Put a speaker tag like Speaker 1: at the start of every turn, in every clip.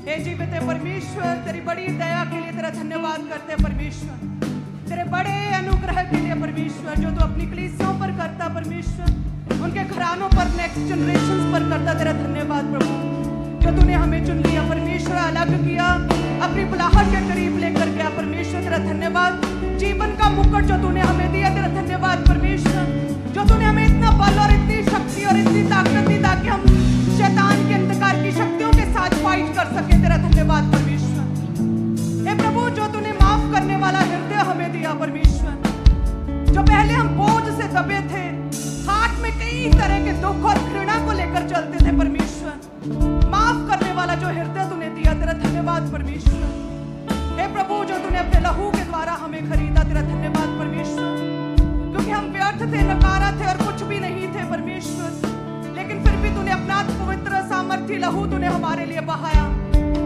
Speaker 1: हे जीवित परमेश्वर, तेरी बड़ी दया के लिए तेरा धन्यवाद करते हैं परमेश्वर, तेरे बड़े अनुग्रह के लिए परमेश्वर, जो तू अपनी कलीसियों पर करता परमेश्वर, उनके घरानों पर, नेक्स्ट जनरेशंस पर करता। तेरा धन्यवाद प्रभु, जो तूने हमें चुन लिया परमेश्वर, अलग किया, अपनी बुलाहट के करीब लेकर गया परमेश्वर। तेरा धन्यवाद, जीवन का मुकुट जो तूने हमें दिया। तेरा धन्यवाद परमेश्वर, जो तूने हमें इतना बल और इतनी शक्ति और इतनी ताकत दी ताकि हम शैतान के अंधकार की शक्तियों के साथ फाइट कर सके। तेरा धन्यवाद परमेश्वर। हे प्रभु, जो तूने माफ करने वाला हृदय हमें दिया परमेश्वर, जो पहले हम बोझ से दबे थे, हाथ में कई तरह के दुख और घृणा को लेकर चलते थे परमेश्वर, माफ करने वाला जो हृदय तूने दिया। तेरा धन्यवाद परमेश्वर। हे प्रभु, जो तूने अपने लहू के द्वारा हमें खरीदा। तेरा धन्यवाद परमेश्वर, क्योंकि हम व्यर्थ थे, नकारा थे और कुछ भी नहीं थे परमेश्वर, लेकिन फिर भी तूने अपना पवित्र सामर्थ्य लहू तूने हमारे लिए बहाया,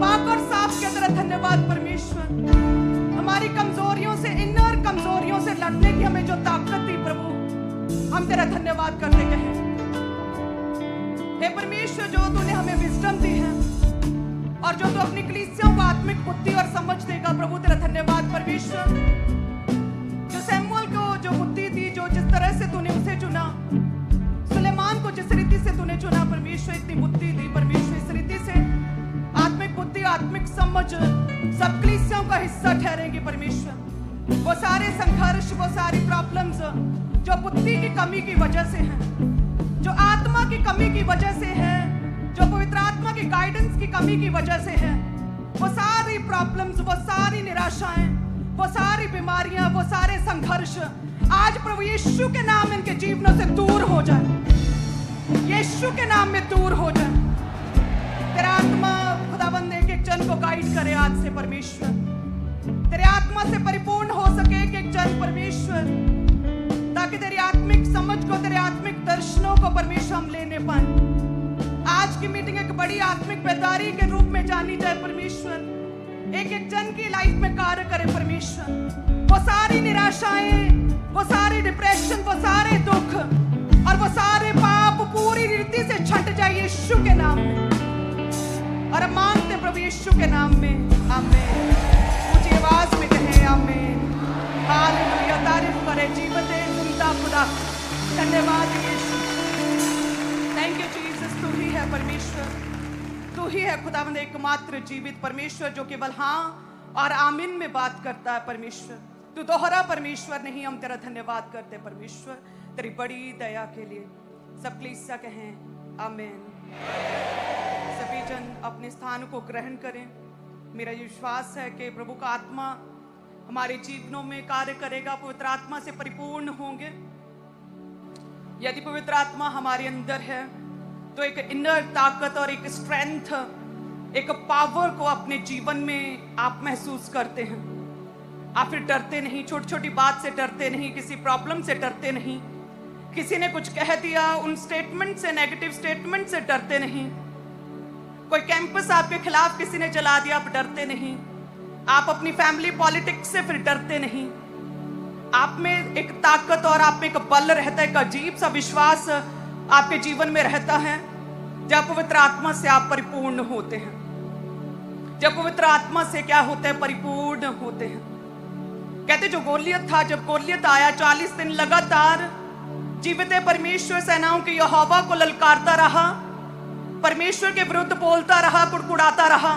Speaker 1: पाकर साफ किया। तेरा धन्यवाद परमेश्वर। हमारी कमजोरियों से, इनर कमजोरियों से लड़ने की हमें जो ताकत दी प्रभु, हम तेरा धन्यवाद करते कहें। हे परमेश्वर, जो तूने हमें विजडम दी है और जो तू अपनी कलीसियों को आत्मिक बुद्धि और समझ देगा प्रभु, तेरा धन्यवाद परमेश्वर। जो सैमुअल को जो बुद्धि दी, जो जिस तरह से तूने उसे चुना, सुलेमान को जिस रीति से तूने चुना परमेश्वर, इतनी बुद्धि दी परमेश्वर, इस रीति से आत्मिक बुद्धि, आत्मिक समझ सब कलीसियों का हिस्सा ठहरेंगे परमेश्वर। वो सारे संघर्ष, वो सारी प्रॉब्लम्स जो बुद्धि की कमी की वजह से हैं, जो आत्मा की कमी की वजह से है, जो पवित्र आत्मा की गाइडेंस की कमी की वजह से है, वो सारी प्रॉब्लम्स, वो सारी निराशाएं, वो सारी बीमारियां, वो सारे संघर्ष आज प्रभु यीशु के नाम इनके जीवनों से दूर हो जाए, यीशु के नाम में दूर हो जाए। तेरा आत्मा खुदाबंद एक एक जन को गाइड करे आज से परमेश्वर, तेरे आत्मा से परिपूर्ण हो सके एक एक जन परमेश्वर, ताकि तेरी आत्मिक समझ को, तेरे आत्मिक दर्शनों को परमेश्वर हम लेने पाए। आज की मीटिंग एक बड़ी आत्मिक बेदारी के रूप में जानी जाए परमेश्वर, एक एक जन की लाइफ में कार्य करे परमेश्वर। वो सारी निराशाएं, वो सारी डिप्रेशन, वो सारे दुख और वो सारे पाप पूरी रीति से छंट जाए यीशु के नाम में। और हम मांगते प्रभु यीशु के नाम में, आमीन। ऊंची आवाज में कहें आमीन, हालेलुया। तारीफ करे जीवत जिंदा खुदा, धन्यवाद यीशु, थैंक यू जीसस। तू ही है परमेश्वर, तू ही है खुदावंद एकमात्र जीवित परमेश्वर, जो केवल हाँ और आमीन में बात करता है परमेश्वर। तू दोहरा परमेश्वर नहीं। हम तेरा धन्यवाद करते परमेश्वर, तेरी बड़ी दया के लिए। सब कलीसिया कहें आमीन। सभी जन अपने स्थान को ग्रहण करें। मेरा विश्वास है कि प्रभु का आत्मा हमारे जीवनों में कार्य करेगा, पवित्र आत्मा से परिपूर्ण होंगे। यदि पवित्र आत्मा हमारे अंदर है तो एक इनर ताकत और एक स्ट्रेंथ, एक पावर को अपने जीवन में आप महसूस करते हैं। आप फिर डरते नहीं, छोटी छोटी बात से डरते नहीं, किसी प्रॉब्लम से डरते नहीं, किसी ने कुछ कह दिया उन स्टेटमेंट से, नेगेटिव स्टेटमेंट से डरते नहीं, कोई कैंपस आपके खिलाफ किसी ने जला दिया, आप डरते नहीं, आप अपनी फैमिली पॉलिटिक्स से फिर डरते नहीं। आप में एक ताकत और आप में एक बल रहता है, एक अजीब सा विश्वास आपके जीवन में रहता है जब पवित्र आत्मा से आप परिपूर्ण होते हैं। जब पवित्र आत्मा से क्या होते हैं? परिपूर्ण होते हैं। कहते जो गोलियत था, जब गोलियत आया 40 दिन लगातार जीवित परमेश्वर सेनाओं के यहोवा को ललकारता रहा, परमेश्वर के विरुद्ध बोलता रहा, कुड़कुड़ाता रहा,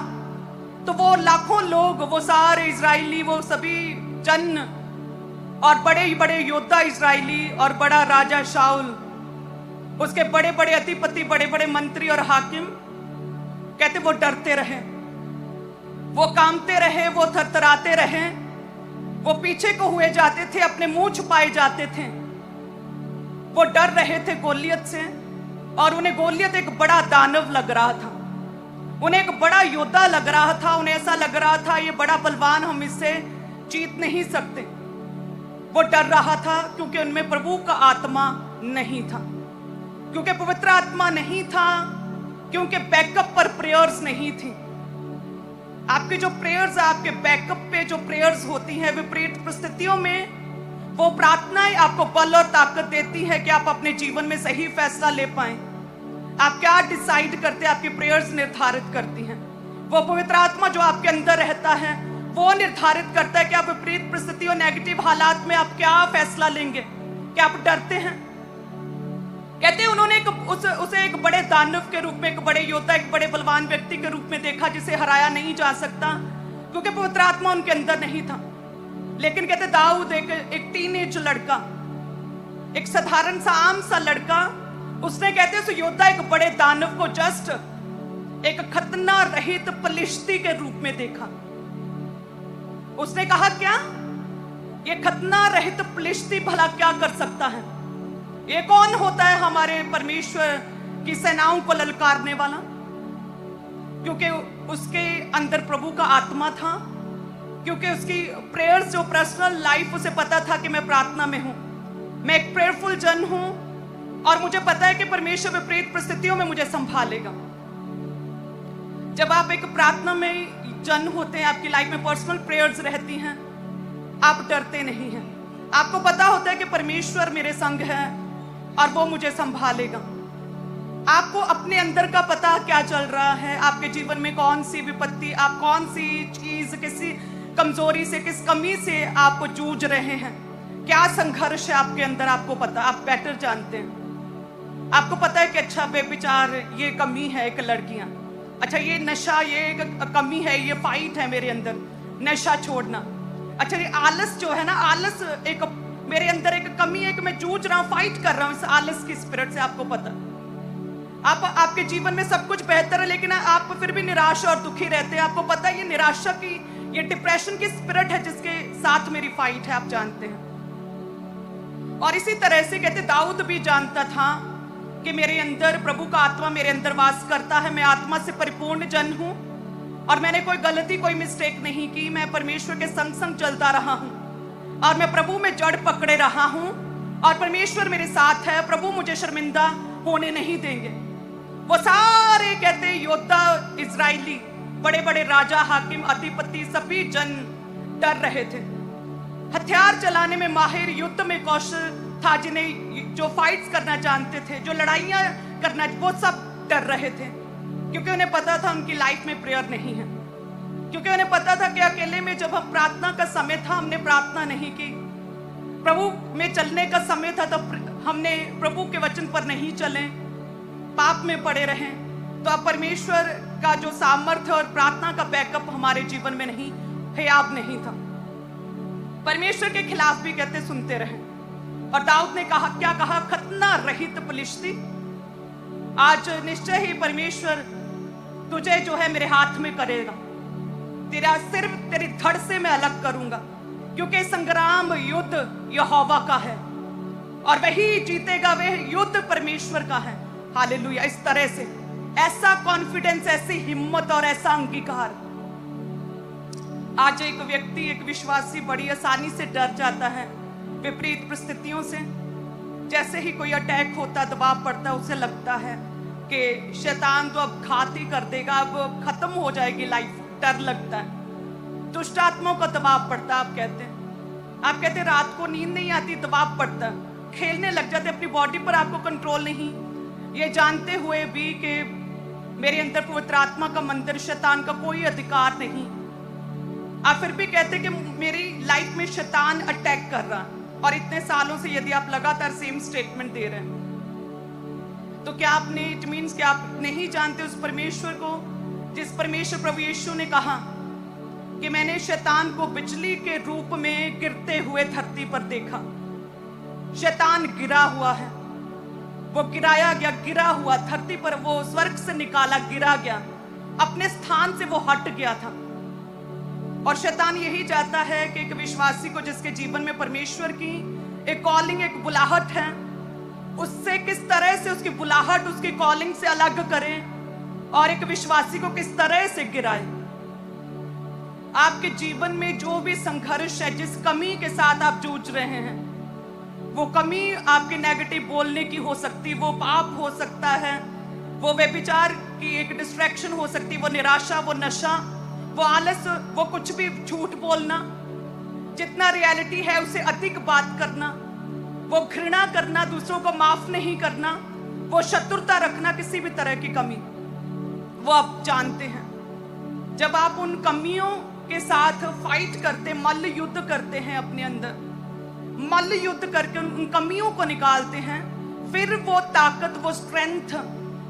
Speaker 1: तो वो लाखों लोग, वो सारे इजरायली, वो सभी जन और बड़े बड़े योद्धा इजरायली और बड़ा राजा शाऊल, उसके बड़े बड़े अधिपति, बड़े बड़े मंत्री और हाकिम, कहते वो डरते रहे, वो कांपते रहे, वो थरथराते रहे, वो पीछे को हुए जाते थे, अपने मुंह छुपाए जाते थे। वो डर रहे थे गोलियत से, और उन्हें गोलियत एक बड़ा दानव लग रहा था, उन्हें एक बड़ा योद्धा लग रहा था, उन्हें ऐसा लग रहा था ये बड़ा बलवान, हम इससे जीत नहीं सकते। वो डर रहा था क्योंकि उनमें प्रभु का आत्मा नहीं था, क्योंकि पवित्र आत्मा नहीं था, क्योंकि बैकअप पर प्रेयर्स नहीं थी। आपके जो प्रेयर्स, आपके बैकअप पे जो प्रेयर्स होती हैं, विपरीत परिस्थितियों में वो प्रार्थनाएं आपको बल और ताकत देती है कि आप अपने जीवन में सही फैसला ले पाएं। आप क्या डिसाइड करते हैं, आपकी प्रेयर्स निर्धारित करती हैं। वो पवित्र आत्मा जो आपके अंदर रहता है वो निर्धारित करता है कि आप विपरीत परिस्थितियों, नेगेटिव हालात में आप क्या फैसला लेंगे। क्या आप डरते हैं? कहते हैं उन्होंने उसे एक बड़े दानव के रूप में, एक बड़े योद्धा, एक बड़े बलवान व्यक्ति के रूप में देखा जिसे हराया नहीं जा सकता, क्योंकि पवित्र आत्मा उनके अंदर नहीं था। लेकिन कहते दाऊद एक टीनेज लड़का, एक साधारण सा आम सा लड़का, उसने कहते उस योद्धा, एक बड़े दानव को जस्ट एक खतना रहित पलिश्ती के रूप में देखा। उसने कहा क्या ये खतना रहित पलिश्ती भला क्या कर सकता है? ये कौन होता है हमारे परमेश्वर की सेनाओं को ललकारने वाला? क्योंकि उसके अंदर प्रभु का आत्मा था, क्योंकि उसकी प्रेयर्स, जो पर्सनल लाइफ, उसे पता था कि मैं प्रार्थना में हूं, मैं एक प्रेयरफुल जन हूं और मुझे पता है कि परमेश्वर विपरीत परिस्थितियों में मुझे संभालेगा। जब आप एक प्रार्थना में जन होते हैं, आपकी लाइफ में पर्सनल प्रेयर्स रहती हैं, आप डरते नहीं हैं। आपको पता होता है कि परमेश्वर मेरे संग है और वो मुझे संभालेगा। आपको अपने अंदर का पता क्या चल रहा है, आपके जीवन में कौन सी विपत्ति, आप कौन सी चीज, किसी कमजोरी से, किस कमी से आपको जूझ रहे हैं, क्या संघर्ष है आपके अंदर, आपको पता, आप बेटर जानते हैं। आपको पता है कि अच्छा बेविचार ये कमी है एक लड़कियां, अच्छा ये नशा ये एक कमी है, ये फाइट है मेरे अंदर, नशा छोड़ना। अच्छा ये आलस जो है ना, आलस एक मेरे अंदर एक कमी है कि मैं जूझ रहा हूं, फाइट कर रहा हूं इस आलस की स्पिरिट से। आपको पता, आपके जीवन में सब कुछ बेहतर है लेकिन आप फिर भी निराश और दुखी रहते हैं। आपको पता है ये निराशा की, ये डिप्रेशन की स्पिरिट है जिसके साथ मेरी फाइट है, आप जानते हैं। और इसी तरह से कहते दाऊद भी जानता था कि मेरे अंदर प्रभु का आत्मा मेरे अंदर वास करता है, मैं आत्मा से परिपूर्ण जन हूं और मैंने कोई गलती, कोई मिस्टेक नहीं की। मैं परमेश्वर के संग संग चलता रहा हूं और मैं प्रभु में जड़ पकड़े रहा हूं और परमेश्वर मेरे साथ है, प्रभु मुझे शर्मिंदा होने नहीं देंगे। वो सारे कहते योद्धा, इजरायली, बड़े बड़े राजा, हाकिम, अधिपति, सभी जन डर रहे थे। हथियार चलाने में माहिर, युद्ध में कौशल था, जिन्हें जो फाइट्स करना जानते थे, जो लड़ाइयां करना, वो सब डर रहे थे, क्योंकि उन्हें पता था उनकी लाइफ में प्रेयर नहीं है, क्योंकि उन्हें पता था कि अकेले में जब हम प्रार्थना का समय था हमने प्रार्थना नहीं की, प्रभु में चलने का समय था तब हमने प्रभु के वचन पर नहीं चले, पाप में पड़े रहें, तो अब परमेश्वर का जो सामर्थ्य और प्रार्थना का बैकअप हमारे जीवन में नहीं, हयाब नहीं था। परमेश्वर के खिलाफ भी कहते सुनते रहे। और दाऊद ने कहा, क्या कहा? खतना रहित पलिश्ती, आज निश्चय ही परमेश्वर तुझे जो है मेरे हाथ में करेगा, तेरा सिर तेरी धड़ से मैं अलग करूंगा, क्योंकि संग्राम, युद्ध यहोवा का है और वही जीतेगा, वह युद्ध परमेश्वर का है। हालेलुया। इस तरह से ऐसा कॉन्फिडेंस, ऐसी हिम्मत और ऐसा अंगीकार। आज एक व्यक्ति, एक विश्वासी बड़ी आसानी से डर जाता है विपरीत परिस्थितियों से। जैसे ही कोई अटैक होता, दबाव पड़ता है, उसे लगता है कि शैतान तो अब घात ही कर देगा, अब खत्म हो जाएगी लाइफ, डर लगता है। दुष्ट आत्माओं का दबाव पड़ता, आप कहते रात को नींद नहीं आती, दबाव पड़ता, खेलने लग जाते अपनी बॉडी पर, आपको कंट्रोल नहीं, ये जानते हुए भी कि मेरे अंदर पवित्र आत्मा का मंदिर, शैतान का कोई अधिकार नहीं। आप फिर भी कहते कि मेरी लाइफ में शैतान अटैक कर रहा, और इतने सालों से यदि आप लगातार सेम स्टेटमेंट दे रहे हैं, तो क्या आपने, इट मीन्स कि आप नहीं जानते उस परमेश्वर को जिस परमेश्वर प्रभु यीशु ने कहा कि मैंने शैतान को बिजली के रूप में गिरते हुए धरती पर देखा। शैतान गिरा हुआ है, वो गिराया गया, गिरा हुआ धरती पर, वो स्वर्ग से निकाला, गिरा गया, अपने स्थान से वो हट गया था। और शैतान यही चाहता है कि एक विश्वासी को, जिसके जीवन में परमेश्वर की एक कॉलिंग, एक बुलाहट है, उससे किस तरह से उसकी बुलाहट, उसकी कॉलिंग से अलग करें और एक विश्वासी को किस तरह से गिराए। आपके जीवन में जो भी संघर्ष है, जिस कमी के साथ आप जूझ रहे हैं, वो कमी आपके नेगेटिव बोलने की हो सकती, वो पाप हो सकता है, वो व्यभिचार की एक डिस्ट्रैक्शन हो सकती, वो निराशा, वो नशा, वो आलस, वो कुछ भी झूठ बोलना, जितना रियलिटी है उससे अधिक बात करना, वो घृणा करना, दूसरों को माफ नहीं करना, वो शत्रुता रखना, किसी भी तरह की कमी, वो आप जानते हैं। जब आप उन कमियों के साथ फाइट करते, मल्ल युद्ध करते हैं, अपने अंदर मल्ल युद्ध करके उन कमियों को निकालते हैं, फिर वो ताकत, वो स्ट्रेंथ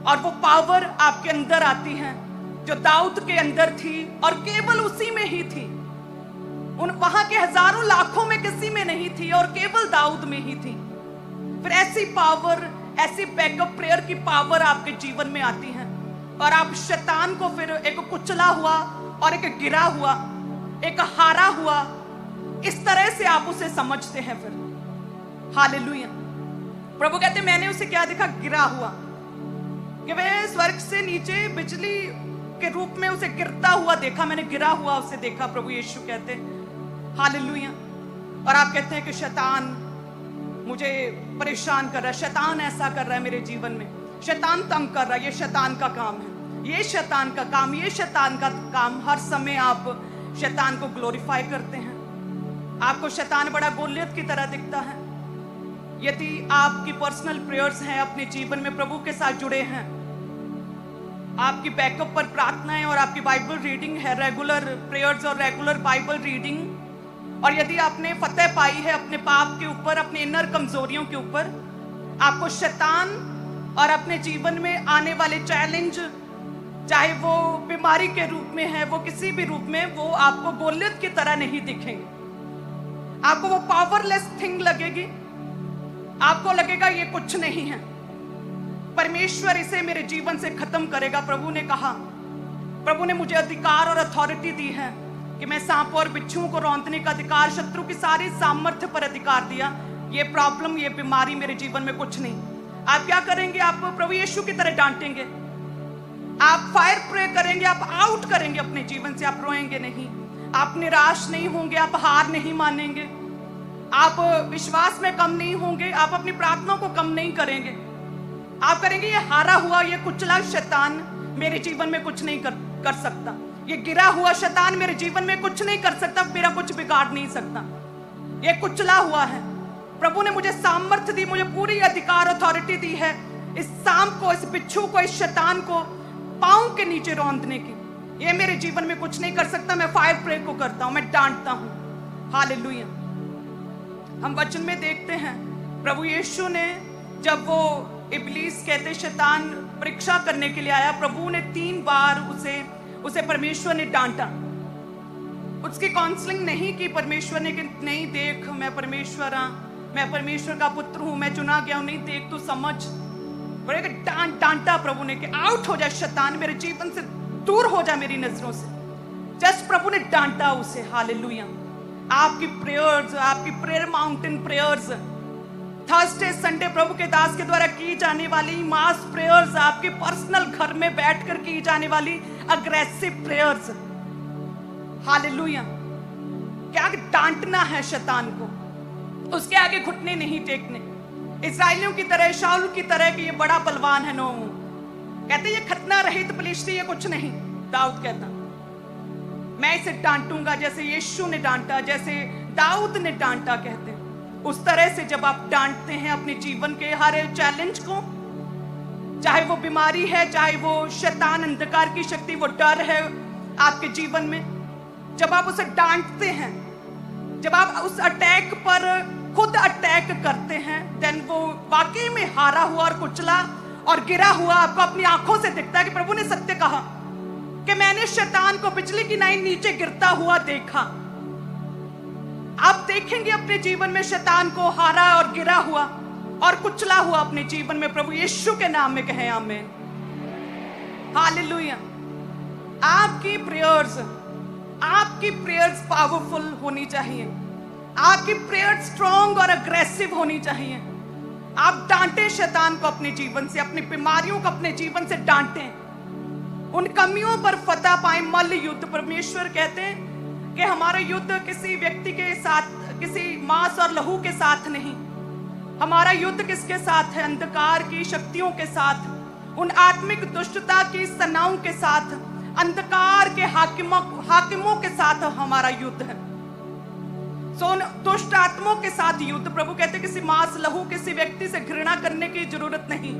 Speaker 1: और वो पावर आपके अंदर आती है जो दाऊद के अंदर थी और केवल उसी में ही थी। उन वहां के हजारों लाखों में किसी में नहीं थी और केवल दाऊद में ही थी। फिर ऐसी पावर, ऐसी बैकअप प्रेयर की पावर आपके जीवन में आती है और आप शैतान को फिर एक कुचला हुआ और एक गिरा हुआ, एक हारा हुआ, इस तरह से आप उसे समझते हैं। फिर हालेलुया। प्रभु कहते मैंने उसे क्या देखा? गिरा हुआ, कि मैं स्वर्ग से नीचे बिजली के रूप में उसे गिरता हुआ देखा, मैंने गिरा हुआ उसे देखा। प्रभु यीशु कहते हालेलुया। और आप कहते हैं कि शैतान मुझे परेशान कर रहा है, शैतान ऐसा कर रहा है मेरे जीवन में, शैतान तंग कर रहा है, ये शैतान का काम है, ये शैतान का काम, ये शैतान का काम। हर समय आप शैतान को ग्लोरीफाई करते हैं, आपको शैतान बड़ा गोलियत की तरह दिखता है। यदि आपकी पर्सनल प्रेयर्स हैं, अपने जीवन में प्रभु के साथ जुड़े हैं, आपकी बैकअप पर प्रार्थनाएं और आपकी बाइबल रीडिंग है, रेगुलर प्रेयर्स और रेगुलर बाइबल रीडिंग, और यदि आपने फतेह पाई है अपने पाप के ऊपर, अपने इनर कमजोरियों के ऊपर, आपको शैतान और अपने जीवन में आने वाले चैलेंज, चाहे वो बीमारी के रूप में है, वो किसी भी रूप में, वो आपको गोलियत की तरह नहीं दिखेंगे। आपको वो पावरलेस थिंग लगेगी, आपको लगेगा ये कुछ नहीं है, परमेश्वर इसे मेरे जीवन से खत्म करेगा। प्रभु ने कहा, प्रभु ने मुझे अधिकार और अथॉरिटी दी है कि मैं सांप और बिच्छुओं को रौंदने का अधिकार, शत्रु की सारी सामर्थ्य पर अधिकार दिया। ये प्रॉब्लम, ये बीमारी मेरे जीवन में कुछ नहीं। आप क्या करेंगे? आप प्रभु यीशु की तरह डांटेंगे, आप फायर प्रे करेंगे, आप आउट करेंगे अपने जीवन से, आप रोएंगे नहीं, आप निराश नहीं होंगे, आप हार नहीं मानेंगे, आप विश्वास में कम नहीं होंगे, आप अपनी प्रार्थना को कम नहीं करेंगे। आप करेंगे ये हारा हुआ, ये कुचला शैतान मेरे जीवन में कुछ नहीं कर सकता, ये गिरा हुआ शैतान मेरे जीवन में कुछ नहीं कर सकता, मेरा कुछ बिगाड़ नहीं सकता, ये कुचला हुआ है। प्रभु ने मुझे सामर्थ्य दी, मुझे पूरी अधिकार अथॉरिटी दी है इस सांप को, इस बिच्छू को, इस शैतान को पांव के नीचे रौंदने की। ये मेरे जीवन में कुछ नहीं कर सकता। मैं फायर प्रे को करता हूं, मैं डांटता हूं। हालेलुया। हम वचन में देखते हैं प्रभु यीशु ने, जब वो इब्लीस कहते शैतान परीक्षा करने के लिए आया, प्रभु ने 3 बार उसे परमेश्वर ने डांटा। उसकी काउंसलिंग नहीं की परमेश्वर ने कि नहीं देख, मैं परमेश्वर हां, मैं परमेश्वर का पुत्र हूं, मैं चुना गया हूं, नहीं देख तू समझ। बड़े डांटा प्रभु ने कि आउट हो जा शैतान, मेरे जीवन से दूर हो जा मेरी नजरों से। जस्ट प्रभु ने डांटा उसे। हालेलुया। आपकी प्रेयर्स, आपकी prayer mountain prayers, Thursday Sunday प्रभु के दास के द्वारा की जाने वाली मास प्रेयर्स, आपके पर्सनल घर में बैठकर की जाने वाली अग्रेसिव प्रेयर्स। हालेलुया। क्या डांटना है शैतान को, उसके आगे घुटने नहीं टेकने। इस्राएलियों की तरह, शाऊल की तरह कि ये बड़ा बलवान है, नो, कहते ये खतना रहित पलिश्ती, ये कुछ नहीं। दाऊद कहता मैं इसे डांटूंगा जैसे यीशु ने डांटा, जैसे दाऊद ने डांटा। कहते उस तरह से जब आप डांटते हैं अपने जीवन के हर चैलेंज को, चाहे वो बीमारी है, चाहे वो शैतान अंधकार की शक्ति, वो डर है आपके जीवन में, जब आप उसे डांटते हैं, जब आप उस अटैक पर खुद अटैक करते हैं, देन वो वाकई में हारा हुआ और कुचला और गिरा हुआ आपको अपनी आंखों से दिखता है। कि प्रभु ने सत्य कहा कि मैंने शैतान को बिजली की नाई नीचे गिरता हुआ देखा। आप देखेंगे अपने जीवन में शैतान को हारा और गिरा हुआ और कुचला हुआ अपने जीवन में। प्रभु यीशु के नाम में कहें आमीन। हालेलुया। आपकी प्रेयर्स पावरफुल होनी चाहिए, आपकी प्रेयर स्ट्रॉन्ग और अग्रेसिव होनी चाहिए। आप डांटें शैतान को अपने जीवन से, अपनी बीमारियों को अपने जीवन से डांटें, उन कमियों पर फतह पाएं। मल्ल युद्ध, परमेश्वर कहते हैं कि हमारा युद्ध किसी व्यक्ति के साथ, किसी मांस और लहू के साथ नहीं। हमारा युद्ध किसके साथ है? अंधकार की शक्तियों के साथ, उन आत्मिक दुष्टता की सेनाओं के साथ, अंधकार के हाकिमों के साथ हमारा युद्ध है। सो उन दुष्ट आत्माओं के साथ युद्ध। प्रभु कहते किसी मांस लहू, किसी व्यक्ति से घृणा करने की जरूरत नहीं।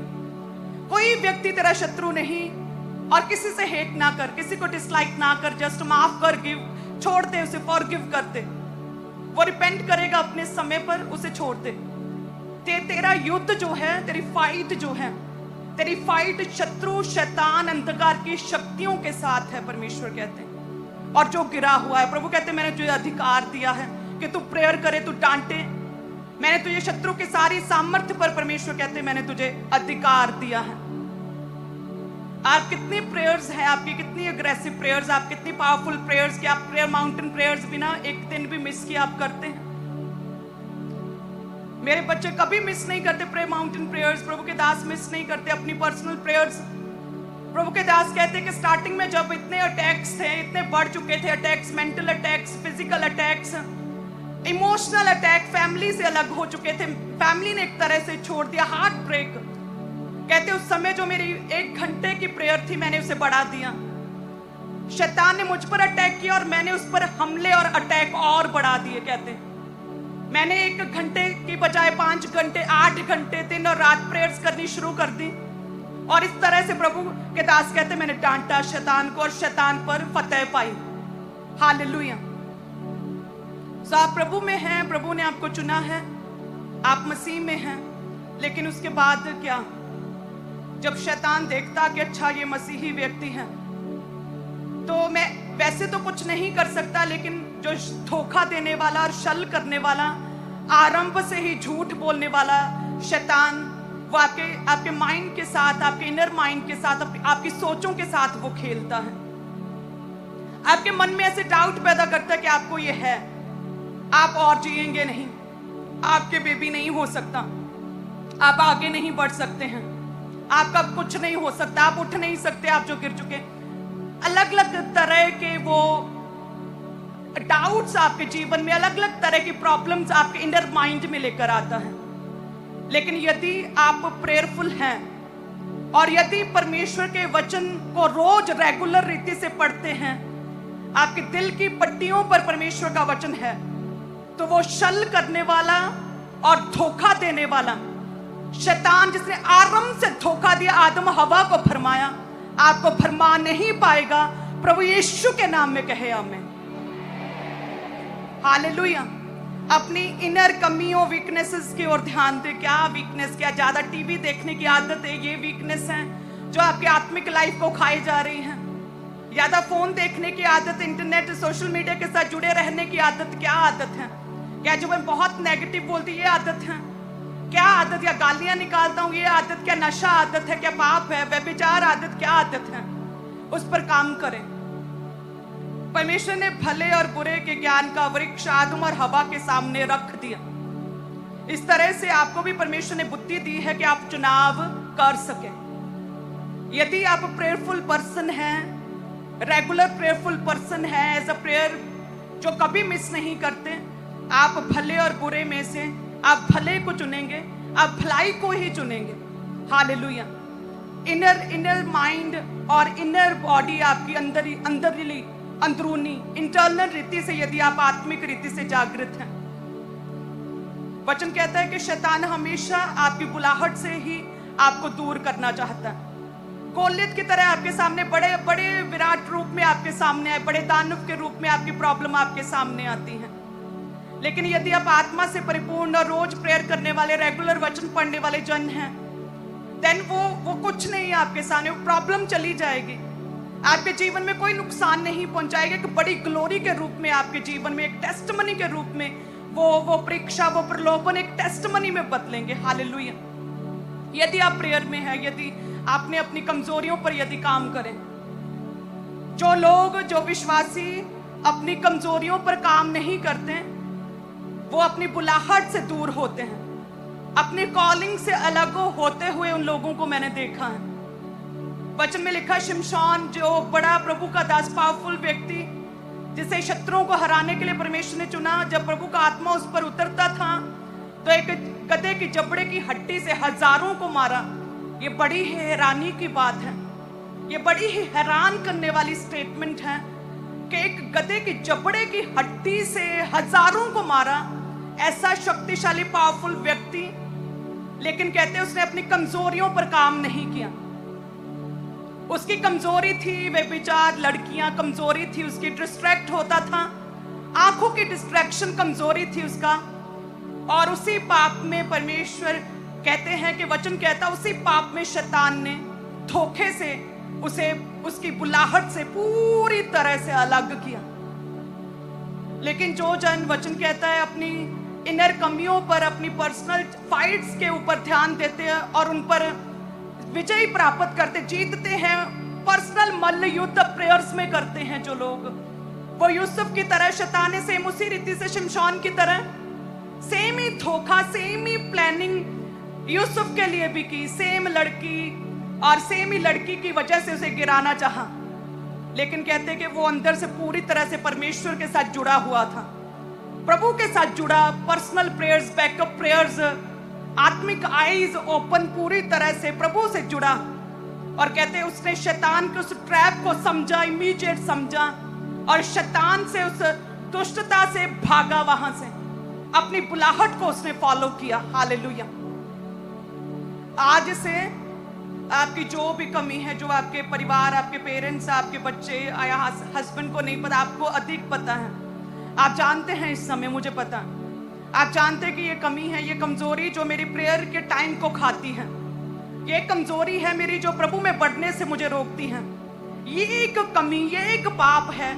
Speaker 1: कोई व्यक्ति तेरा शत्रु नहीं, और किसी से हेट ना कर, किसी को डिसलाइक ना कर, जस्ट माफ कर, गिव, छोड़ दे उसे, फॉरगिव कर दे। वो रिपेंट करेगा अपने समय पर, उसे छोड़ दे। तेरा युद्ध जो है, तेरी फाइट जो है, तेरी फाइट शत्रु, शैतान, अंधकार की शक्तियों के साथ है, परमेश्वर कहते हैं। और जो गिरा हुआ है, प्रभु कहते हैं मैंने तुझे अधिकार दिया है कि तू प्रेयर करे, तू डांटे। मैंने तुझे शत्रु की सारी सामर्थ्य पर, परमेश्वर कहते हैं मैंने तुझे अधिकार दिया है। आप कितनी प्रेयर्स हैं, आपकी कितनी अग्रेसिव प्रेयर्स, आप कितनी पावरफुल प्रेयर्स की आप प्रेयर माउंटेन प्रेयर्स बिना एक दिन भी मिस किया आप करते हैं। मेरे बच्चे कभी मिस नहीं करते प्रेयर माउंटेन प्रेयर्स, प्रभु के दास मिस नहीं करते अपनी पर्सनल प्रेयर्स। प्रभु के दास कहते हैं कि स्टार्टिंग में जब इतने अटैक्स थे, इतने बढ़ चुके थे attacks, mental attacks, physical attacks, emotional attack, family से अलग हो चुके थे, फैमिली ने एक तरह से छोड़ दिया, हार्ट ब्रेक। कहते उस समय जो मेरी 1 घंटे की प्रेयर थी मैंने उसे बढ़ा दिया। शैतान ने मुझ पर अटैक किया और मैंने उस पर हमले और अटैक और बढ़ा दिए। कहते मैंने 1 घंटे की बजाय 5 घंटे, 8 घंटे दिन और रात प्रेयर्स करनी शुरू कर दी। और इस तरह से प्रभु के दास कहते मैंने डांटा शैतान को और शैतान पर फतेह पाई। हालेलुया। सो आप प्रभु में हैं, प्रभु ने आपको चुना है, आप मसीह में हैं। लेकिन उसके बाद क्या, जब शैतान देखता कि अच्छा ये मसीही व्यक्ति है, तो मैं वैसे तो कुछ नहीं कर सकता, लेकिन जो धोखा देने वाला और छल करने वाला, आरंभ से ही झूठ बोलने वाला शैतान, वो आपके माइंड के साथ, आपके इनर माइंड के साथ, आपकी सोचों के साथ वो खेलता है। आपके मन में ऐसे डाउट पैदा करता है कि आपको ये है, आप और जिएंगे नहीं, आपके बेबी नहीं हो सकता, आप आगे नहीं बढ़ सकते हैं, आपका कुछ नहीं हो सकता, आप उठ नहीं सकते, आप जो गिर चुके। अलग अलग तरह के वो डाउट्स आपके जीवन में, अलग अलग तरह की प्रॉब्लम्स आपके इनर माइंड में लेकर आता है। लेकिन यदि आप प्रेयरफुल हैं और यदि परमेश्वर के वचन को रोज रेगुलर रीति से पढ़ते हैं, आपके दिल की पट्टियों पर परमेश्वर का वचन है, तो वो छल करने वाला और धोखा देने वाला शैतान, जिसने आरंभ से धोखा दिया, आदम हवा को फरमाया, आपको फरमा नहीं पाएगा। प्रभु यीशु के नाम में कहे आमीन। हालेलुया। अपनी इनर कमियों, वीकनेसेस की ओर ध्यान दे। क्या वीकनेस, क्या ज्यादा टीवी देखने की आदत है, ये वीकनेस है जो आपकी आत्मिक लाइफ को खाई जा रही है। ज्यादा फोन देखने की आदत, इंटरनेट, सोशल मीडिया के साथ जुड़े रहने की आदत, क्या आदत है? क्या जो मैं बहुत नेगेटिव बोलती, ये आदत है? क्या आदत, या गालियां निकालता हूं, ये आदत? क्या नशा आदत है? क्या पाप है? व्यभिचार आदत, क्या आदत है? उस पर काम करें। परमेश्वर ने भले और बुरे के ज्ञान का वृक्ष आदम और हवा के सामने रख दिया। इस तरह से आपको भी परमेश्वर ने बुद्धि दी है कि आप चुनाव कर सके। यदि आप प्रेयरफुल पर्सन हैं, रेगुलर प्रेयरफुल पर्सन है, एज अ प्रेयर जो कभी मिस नहीं करते, आप भले और बुरे में से आप भले को चुनेंगे, आप भलाई को ही चुनेंगे। हालेलुया। इनर माइंड और इनर बॉडी आपकी अंदरूनी इंटरनल रीति से, यदि आप आत्मिक रीति से जागृत हैं, वचन कहता है कि शैतान हमेशा आपकी बुलाहट से ही आपको दूर करना चाहता है। गोलियत की तरह आपके सामने बड़े बड़े विराट रूप में आपके सामने आए, बड़े दानव के रूप में आपकी प्रॉब्लम आपके सामने आती है। लेकिन यदि आप आत्मा से परिपूर्ण और रोज प्रेयर करने वाले, रेगुलर वचन पढ़ने वाले जन हैं, देन वो कुछ नहीं, आपके सामने वो प्रॉब्लम चली जाएगी, आपके जीवन में कोई नुकसान नहीं पहुंचाएगा। एक बड़ी ग्लोरी के रूप में आपके जीवन में, एक टेस्टमनी के रूप में वो परीक्षा, वो प्रलोभन एक टेस्टमनी में बदलेंगे। हालेलुया। यदि आप प्रेयर में हैं, यदि आपने अपनी कमजोरियों पर यदि काम करें, जो लोग, जो विश्वासी अपनी कमजोरियों पर काम नहीं करते, वो अपनी बुलाहट से दूर होते हैं, अपनी कॉलिंग से अलग होते हुए उन लोगों को मैंने देखा है। वचन में लिखा, शिमशोन जो बड़ा प्रभु का दास, पावरफुल व्यक्ति, जिसे शत्रुओं को हराने के लिए परमेश्वर ने चुना, जब प्रभु का आत्मा उस पर उतरता था तो एक गधे की जबड़े की हड्डी से हजारों को मारा। ये बड़ी ही हैरानी की बात है, ये बड़ी ही हैरान करने वाली स्टेटमेंट है कि एक गधे की जबड़े की हड्डी से हजारों को मारा, ऐसा शक्तिशाली पावरफुल व्यक्ति। लेकिन कहते हैं उसने अपनी कमजोरियों पर काम नहीं किया। उसकी कमजोरी थी वे विचार, लड़कियां, कमजोरी थी उसकी, डिस्ट्रैक्ट होता था, आंखों की डिस्ट्रैक्शन कमजोरी थी उसका। और उसी पाप में परमेश्वर कहते हैं कि वचन कहता, उसी पाप में शैतान ने धोखे से उसे उसकी बुलाहट से पूरी तरह से अलग किया। लेकिन जो जन, वचन कहता है, अपनी इनर कमियों पर, अपनी पर्सनल फाइट्स के ऊपर ध्यान देते हैं और उन पर विजय प्राप्त करते, जीतते हैं, पर्सनल मल्ल युद्ध प्रेयर्स में करते हैं जो लोग, वो यूसुफ की तरह, शैतान ने सेम उसी रीति से शिमशोन की तरह सेम ही धोखा, सेम ही प्लानिंग यूसुफ के लिए भी की, सेम लड़की और सेम ही लड़की की वजह से उसे गिराना चाहा। लेकिन कहते कि वो अंदर से पूरी तरह से परमेश्वर के साथ जुड़ा हुआ था, प्रभु के साथ जुड़ा, पर्सनल प्रेयर्स, बैकअप प्रेयर्स, आत्मिक आईज ओपन, पूरी तरह से प्रभु से जुड़ा। और कहते उसने शैतान के उस ट्रैप को समझा, इमीडिएट समझा, और शैतान से, उस दुष्टता से भागा, वहां से अपनी बुलाहट को उसने फॉलो किया। हालेलुया। आज से आपकी जो भी कमी है, जो आपके परिवार, आपके पेरेंट्स, आपके बच्चे या हस्बैंड को नहीं पता, आपको अधिक पता है, आप जानते हैं इस समय, मुझे पता है, आप जानते हैं कि ये कमी है, ये कमजोरी जो मेरी प्रेयर के टाइम को खाती है, ये कमजोरी है मेरी जो प्रभु में बढ़ने से मुझे रोकती है, ये एक कमी, ये एक पाप है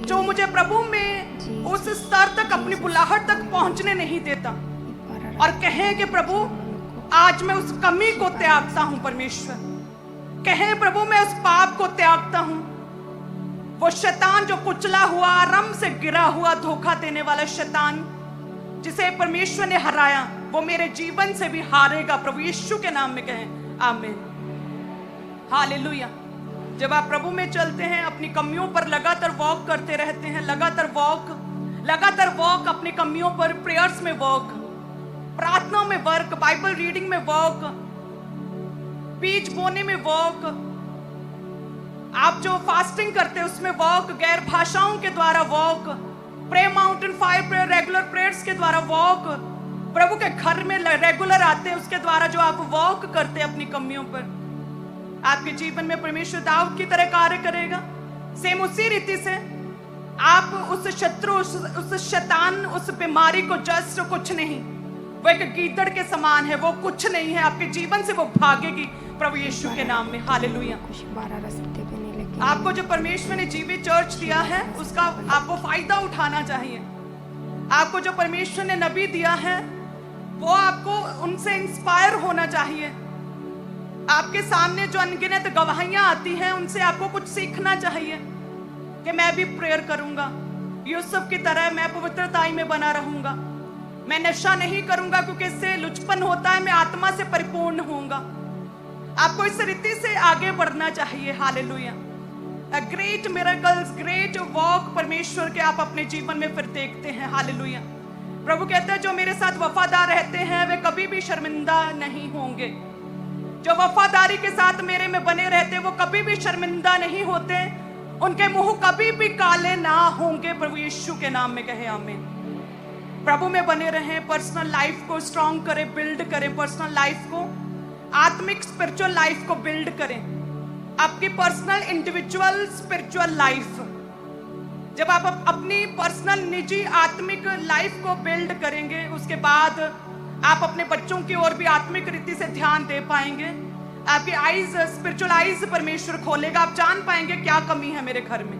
Speaker 1: जो मुझे प्रभु में उस स्तर तक, अपनी बुलाहट तक पहुंचने नहीं देता। और कहें कि प्रभु आज मैं उस कमी को त्यागता हूं, परमेश्वर कहें प्रभु मैं उस पाप को त्यागता हूं। वो शैतान जो कुचला हुआ, आराम से गिरा हुआ, धोखा देने वाला शैतान जिसे परमेश्वर ने हराया, वो मेरे जीवन से भी हारेगा, प्रभु यीशु के नाम में कहें आमीन। हालेलुया। जब आप प्रभु में चलते हैं, अपनी कमियों पर लगातार वॉक करते रहते हैं, लगातार वॉक अपनी कमियों पर, प्रेयर्स में वॉक, प्रार्थना में वर्क, बाइबल रीडिंग में वॉक, बीज बोने में वॉक, आप जो फास्टिंग करते हैं उसमें वॉक, गैर भाषाओं के द्वारा walk, pray mountain fire prayer, regular prayers के द्वारा वॉक, प्रभु के घर में रेगुलर आते हैं, उसके द्वारा जो आप वॉक करते हैं अपनी कमियों पर, आपके जीवन में परमेश्वर दाऊद की तरह कार्य करेगा। सेम उसी रीति से आप उस शत्रु, उस शैतान, उस बीमारी को, जस्ट कुछ नहीं, वो एक गीदड़ के समान है, वो कुछ नहीं है, आपके जीवन से वो भागेगी प्रभु यीशु के नाम में। हालेलुया। आपको जो परमेश्वर ने जीवित चर्च दिया है उसका आपको फायदा उठाना चाहिए। आपको जो परमेश्वर ने नबी दिया है वो आपको उनसे इंस्पायर होना चाहिए। आपके सामने जो अनगिनत गवाहियां आती हैं उनसे आपको कुछ सीखना चाहिए कि मैं भी प्रेयर करूंगा, यूसुफ की तरह मैं पवित्रता में बना रहूंगा, मैं नशा नहीं करूंगा क्योंकि इससे लुचपन होता है, मैं आत्मा से परिपूर्ण होऊंगा। आपको इस रीति से आगे बढ़ना चाहिए। Hallelujah. Great miracles, great walk परमेश्वर के आप अपने जीवन में फिर देखते हैं। हालेलुया। प्रभु कहते हैं जो मेरे साथ वफादार रहते हैं वे कभी भी शर्मिंदा नहीं होंगे। जो वफादारी के साथ मेरे में बने रहते वो कभी भी शर्मिंदा नहीं होते, उनके मुंह कभी भी काले ना होंगे। प्रभु यीशु के नाम में कहे आमीन। प्रभु में बने रहें, पर्सनल लाइफ को स्ट्रॉन्ग करें, बिल्ड करें, पर्सनल लाइफ को, आत्मिक स्पिरिचुअल लाइफ को बिल्ड करें, आपकी पर्सनल इंडिविजुअल स्पिरिचुअल लाइफ। जब आप अपनी पर्सनल निजी आत्मिक लाइफ को बिल्ड करेंगे उसके बाद आप अपने बच्चों की ओर भी आत्मिक रीति से ध्यान दे पाएंगे। आपकी आईज, स्पिरिचुअल आईज परमेश्वर खोलेगा। आप जान पाएंगे क्या कमी है मेरे घर में,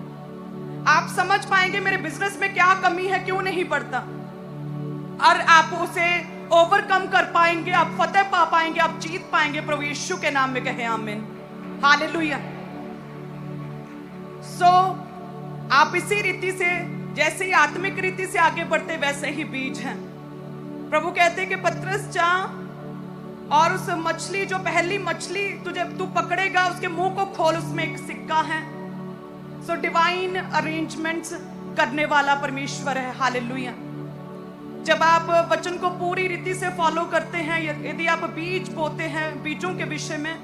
Speaker 1: आप समझ पाएंगे मेरे बिजनेस में क्या कमी है, क्यों नहीं बढ़ता, और आप उसे ओवरकम कर पाएंगे, आप फतेह पा पाएंगे, आप जीत पाएंगे। प्रभु यीशु के नाम में कहे आमीन। हालेलुया। आप इसी रीति से, जैसे ही आत्मिक रीति से आगे बढ़ते वैसे ही बीज हैं। प्रभु कहते हैं कि पतरस जा और उस मछली, जो पहली मछली तू पकड़ेगा उसके मुंह को खोल, उसमें एक सिक्का है। डिवाइन अरेंजमेंट्स करने वाला परमेश्वर है। हालेलुया। जब आप वचन को पूरी रीति से फॉलो करते हैं, यदि आप बीज बोते हैं, बीजों के विषय में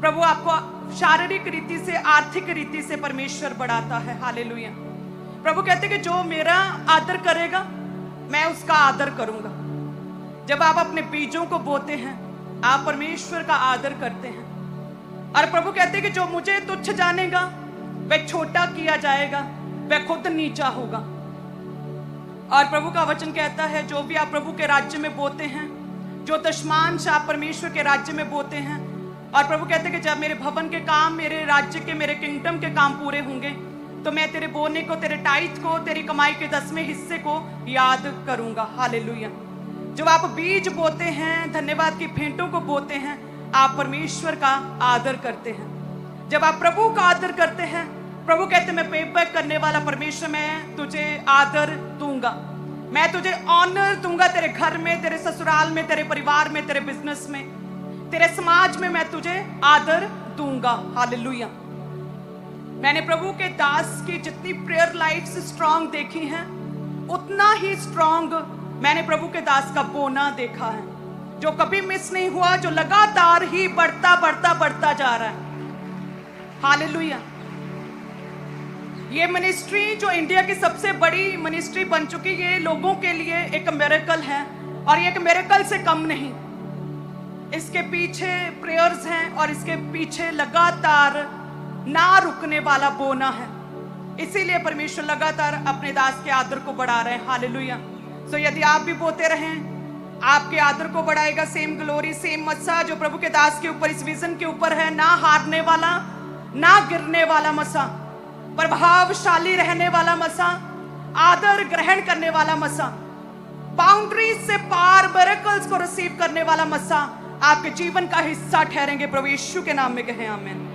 Speaker 1: प्रभु आपको शारीरिक रीति से, आर्थिक रीति से परमेश्वर बढ़ाता है। हालेलुया। प्रभु कहते हैं कि जो मेरा आदर करेगा मैं उसका आदर करूंगा। जब आप अपने बीजों को बोते हैं आप परमेश्वर का आदर करते हैं। और प्रभु कहते हैं कि जो मुझे तुच्छ जानेगा वह छोटा किया जाएगा, वह खुद नीचा होगा। और प्रभु का वचन कहता है जो भी आप प्रभु के राज्य में बोते हैं, जो दशमांश आप परमेश्वर के राज्य में बोते हैं, और प्रभु कहते हैं कि जब मेरे भवन के काम, मेरे राज्य के, मेरे किंगडम के काम पूरे होंगे तो मैं तेरे बोने को, तेरे टाइट को, तेरी कमाई के 10वें हिस्से को याद करूंगा। हालेलुया। जब आप बीज बोते हैं, धन्यवाद की भेंटों को बोते हैं, आप परमेश्वर का आदर करते हैं। जब आप प्रभु का आदर करते हैं, प्रभु कहते हैं मैं पे बैक करने वाला परमेश्वर, मैं तुझे आदर दूंगा, मैं तुझे ऑनर दूंगा। तेरे घर में, तेरे ससुराल में, तेरे परिवार में, तेरे बिजनेस में, तेरे समाज में मैं तुझे आदर दूंगा। हालेलुया। मैंने प्रभु के दास की जितनी प्रेयर लाइफ स्ट्रांग देखी हैं, उतना ही स्ट्रांग मैंने प्रभु के दास का बोना देखा है, जो कभी मिस नहीं हुआ, जो लगातार ही बढ़ता बढ़ता बढ़ता जा रहा है। हालेलुया। ये मिनिस्ट्री जो इंडिया की सबसे बड़ी मिनिस्ट्री बन चुकी, ये लोगों के लिए एक मिरेकल है, और ये एक मिरेकल से कम नहीं। इसके पीछे प्रेयर्स हैं और इसके पीछे लगातार ना रुकने वाला बोना है। इसीलिए परमेश्वर लगातार अपने दास के आदर को बढ़ा रहे हैं। हालेलुया। सो यदि आप भी बोते रहें, आपके आदर को बढ़ाएगा। सेम ग्लोरी, सेम मसा जो प्रभु के दास के ऊपर, इस विजन के ऊपर है, ना हारने वाला, ना गिरने वाला मसा, प्रभावशाली रहने वाला मसा, आदर ग्रहण करने वाला मसा, बाउंड्रीज से पार मिरेकल्स को रिसीव करने वाला मसा आपके जीवन का हिस्सा ठहरेंगे। प्रभु यीशु के नाम में कहें आमीन।